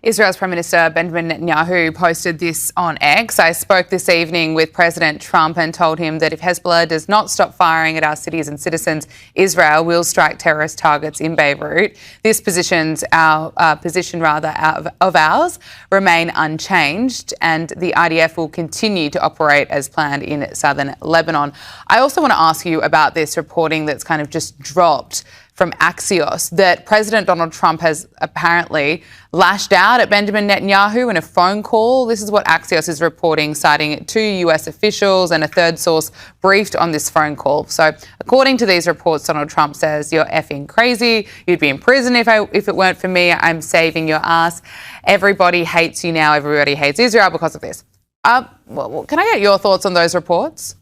Israel's Prime Minister Benjamin Netanyahu posted this on X. I spoke this evening with President Trump and told him that if Hezbollah does not stop firing at our cities and citizens, Israel will strike terrorist targets in Beirut. This position of ours remain unchanged, and the IDF will continue to operate as planned in southern Lebanon. I also want to ask you about this reporting that's kind of just dropped from Axios that President Donald Trump has apparently lashed out at Benjamin Netanyahu in a phone call. This is what Axios is reporting, citing 2 US officials and a third source briefed on this phone call. So according to these reports, Donald Trump says, "You're effing crazy. You'd be in prison if it weren't for me. I'm saving your ass. Everybody hates you now. Everybody hates Israel because of this." Can I get your thoughts on those reports?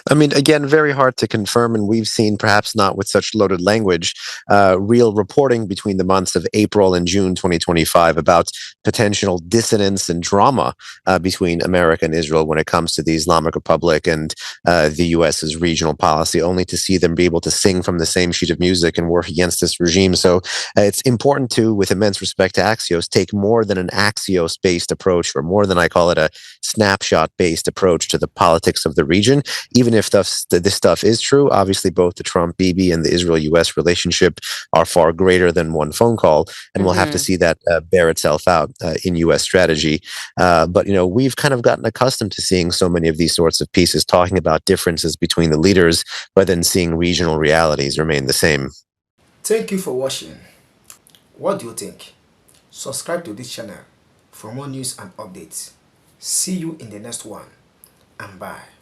I mean, again, very hard to confirm, and we've seen, perhaps not with such loaded language, real reporting between the months of April and June 2025 about potential dissonance and drama between America and Israel when it comes to the Islamic Republic and the US's regional policy, only to see them be able to sing from the same sheet of music and work against this regime. So it's important to, with immense respect to Axios, take more than an Axios-based approach, or more than, I call it, a snapshot-based approach to the politics of the region. Even if this stuff is true, obviously both the Trump-Bibi and the Israel-US relationship are far greater than one phone call, and we'll have to see that bear itself out in US strategy. But, you know, we've kind of gotten accustomed to seeing so many of these sorts of pieces talking about differences between the leaders, but then seeing regional realities remain the same. Thank you for watching. What do you think? Subscribe to this channel for more news and updates. See you in the next one, and bye.